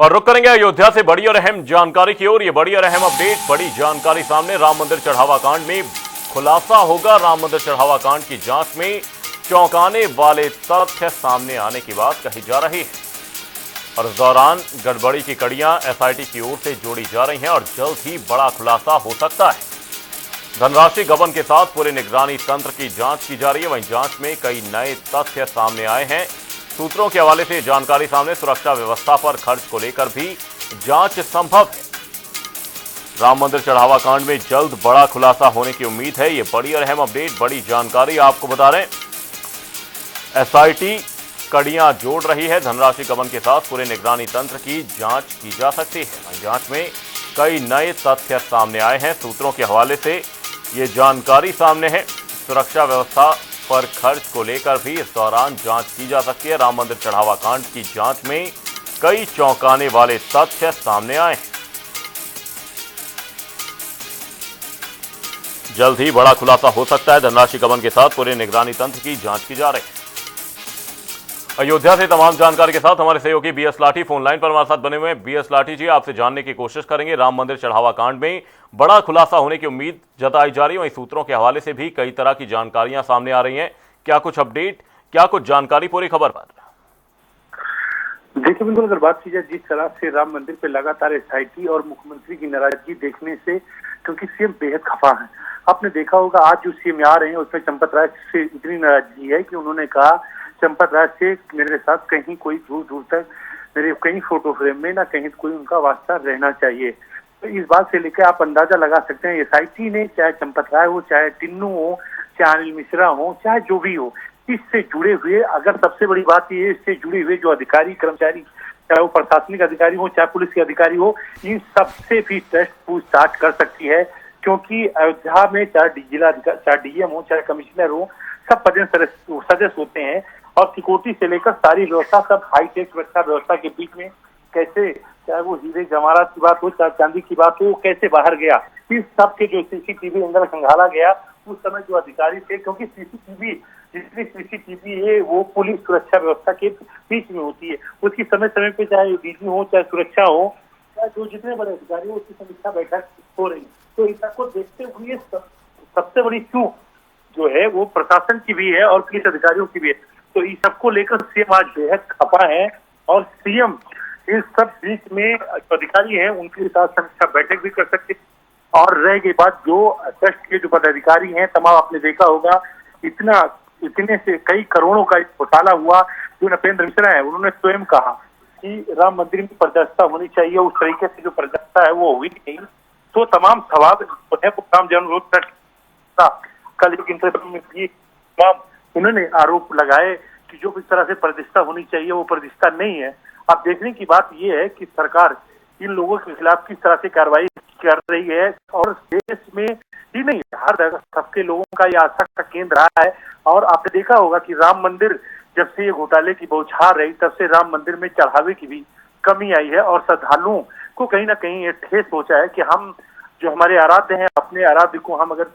और रुक करेंगे अयोध्या से बड़ी और अहम जानकारी की ओर। ये बड़ी और अहम अपडेट, बड़ी जानकारी सामने। राम मंदिर चढ़ावा कांड में खुलासा होगा। राम मंदिर चढ़ावा कांड की जांच में चौंकाने वाले तथ्य सामने आने की बात कही जा रही है और इस दौरान गड़बड़ी की कड़ियां एसआईटी की ओर से जोड़ी जा रही हैं और जल्द ही बड़ा खुलासा हो सकता है। धनराशि गबन के साथ पूरे निगरानी तंत्र की जांच की जा रही है। वहीं जांच में कई नए तथ्य सामने आए हैं। सूत्रों के हवाले से जानकारी सामने, सुरक्षा व्यवस्था पर खर्च को लेकर भी जांच संभव है। राम मंदिर चढ़ावा कांड में जल्द बड़ा खुलासा होने की उम्मीद है। ये बड़ी और अहम अपडेट, बड़ी जानकारी आपको बता रहे हैं। एसआईटी कड़ियां जोड़ रही है। धनराशि गबन के साथ पूरे निगरानी तंत्र की जांच की जा सकती है। जांच में कई नए तथ्य सामने आए हैं। सूत्रों के हवाले से ये जानकारी सामने है। सुरक्षा व्यवस्था पर खर्च को लेकर भी इस दौरान जांच की जा सकती है। राम मंदिर चढ़ावा कांड की जांच में कई चौंकाने वाले तथ्य सामने आए हैं। जल्द ही बड़ा खुलासा हो सकता है। धनराशि गबन के साथ पूरे निगरानी तंत्र की जांच की जा रही है। अयोध्या से तमाम जानकारी के साथ हमारे सहयोगी बीएस लाठी फोन लाइन पर हमारे साथ बने हुए हैं। बीएस लाठी जी, आपसे जानने की कोशिश करेंगे। राम मंदिर चढ़ावा कांड में बड़ा खुलासा होने की उम्मीद जताई जा रही है। वहीं सूत्रों के हवाले से भी कई तरह की जानकारियां सामने आ रही हैं। क्या कुछ अपडेट, क्या कुछ जानकारी पूरी खबर पर? देखिए, बिल्कुल अगर बात की जाए जिस तरह से राम मंदिर पे लगातार एसआईटी और मुख्यमंत्री की नाराजगी देखने से, क्योंकि सीएम बेहद खफा है। आपने देखा होगा आज जो सीएम आ रहे हैं उसमें चंपत राय से इतनी नाराजगी है कि उन्होंने कहा चंपत राय से मेरे साथ कहीं कोई दूर दूर तक मेरे कहीं फोटो फ्रेम में ना कहीं कोई उनका वास्ता रहना चाहिए। तो इस बात से लेकर आप अंदाजा लगा सकते हैं एसआईटी ने, चाहे चंपत राय हो, चाहे टिन्नू हो, चाहे अनिल मिश्रा हो, चाहे जो भी हो, इससे जुड़े हुए, अगर सबसे बड़ी बात ये, इससे जुड़े हुए जो अधिकारी कर्मचारी, चाहे वो प्रशासनिक अधिकारी हो, चाहे पुलिस के अधिकारी हो, इन सबसे भी टेस्ट पूछताछ कर सकती है। क्योंकि अयोध्या में चाहे जिलाधिकारी, चाहे डीएम हो, चाहे कमिश्नर हो, सब सदस्य होते हैं और सिक्योरिटी से लेकर सारी व्यवस्था सब हाईटेक सुरक्षा व्यवस्था के बीच में कैसे, चाहे वो हीरे जवाहरात की बात हो, चाहे चांदी की बात हो, कैसे बाहर गया, इस सब के जो सीसीटीवी अंदर खंगाला गया उस समय जो अधिकारी थे, क्योंकि सीसीटीवी जितनी सीसीटीवी है वो पुलिस सुरक्षा व्यवस्था के बीच में होती है, उसकी समय समय पे चाहे डीजी हो, चाहे सुरक्षा हो, चाहे जो जितने बड़े अधिकारी हो, उसकी समीक्षा बैठक हो रही। तो इन सबको देखते हुए सबसे बड़ी चूक जो है वो प्रशासन की भी है और पुलिस अधिकारियों की भी है। तो इस सबको लेकर सीएम आज बेहद खपा है और सीएम इस सब बीच में जो अधिकारी हैं उनके साथ समीक्षा बैठक भी कर सकते हैं। और रह गई बात जो ट्रस्ट के जो पदाधिकारी हैं तमाम, आपने देखा होगा इतने से कई करोड़ों का घोटाला हुआ। जो नपेंद्र मिश्रा है उन्होंने स्वयं कहा कि राम मंदिर में पारदर्शिता होनी चाहिए, उस तरीके से जो पारदर्शिता है वो हुई नहीं। तो तमाम सवाल राम जन्मभूमि ट्रस्ट का कल एक इंटरव्यू में भी उन्होंने आरोप लगाए कि जो इस तरह से पारदर्शिता होनी चाहिए वो पारदर्शिता नहीं है। अब देखने की बात यह है कि सरकार इन लोगों के खिलाफ किस तरह से कार्रवाई कर रही है और देश में ही नहीं हर जगह सबके लोगों का यह आस्था का केंद्र रहा है। और आपने देखा होगा कि राम मंदिर जब से ये घोटाले की बौछार रही तब से राम मंदिर में चढ़ावे की भी कमी आई है और श्रद्धालुओं को कहीं ना कहीं ये ठेस पहुंचा है कि हम जो हमारे आराध्य हैं, अपने आराध्य को हम अगर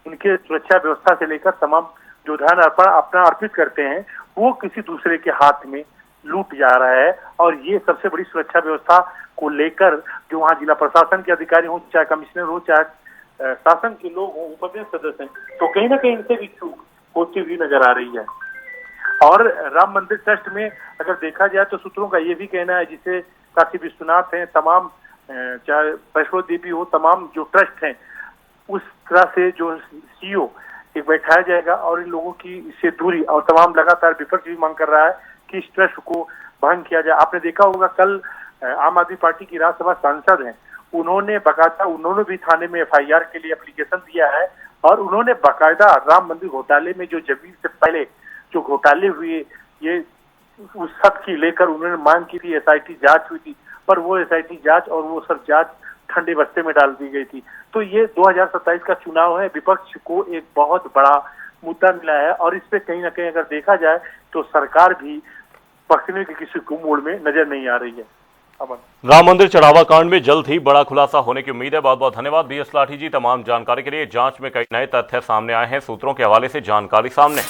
उनके सुरक्षा व्यवस्था से लेकर तमाम जो धन अपना अर्पित करते हैं वो किसी दूसरे के हाथ में लूट जा रहा है। और ये सबसे बड़ी सुरक्षा व्यवस्था को लेकर जो वहाँ जिला प्रशासन के अधिकारी हो, चाहे कमिश्नर हो, चाहे शासन के लोग हों, उपस्थित सदस्य हैं, तो कहीं ना कहीं इनसे भी चूक होती हुई नजर आ रही है। और राम मंदिर ट्रस्ट में अगर देखा जाए तो सूत्रों का ये भी कहना है, जिसे काशी विश्वनाथ हैं, तमाम चाहे वैष्णो देवी हो, तमाम जो ट्रस्ट हैं उस तरह से जो सीईओ एक बैठाया जाएगा और इन लोगों की इससे दूरी, और तमाम लगातार विपक्ष भी मांग कर रहा है कि इस ट्रस्ट को भंग किया जाए। आपने देखा होगा कल आम आदमी पार्टी की राज्यसभा सांसद हैं, उन्होंने भी थाने में एफआईआर के लिए एप्लीकेशन दिया है और उन्होंने बाकायदा राम मंदिर घोटाले में जो जमीन से पहले जो घोटाले हुए ये उस सब की लेकर उन्होंने मांग की थी, एसआईटी जांच हुई थी, पर वो एसआईटी जांच और वो सब जांच ठंडे बस्ते में डाल दी गई थी। तो ये 2027 का चुनाव है, विपक्ष को एक बहुत बड़ा मुद्दा मिला है और इस पे कहीं ना कहीं अगर देखा जाए तो सरकार भी पकड़ने के किसी मोड़ में नजर नहीं आ रही है। राम मंदिर चढ़ावा कांड में जल्द ही बड़ा खुलासा होने की उम्मीद है। बहुत बहुत धन्यवाद बीएस लाठी जी तमाम जानकारी के लिए। जांच में कई नए तथ्य सामने आए हैं। सूत्रों के हवाले से जानकारी सामने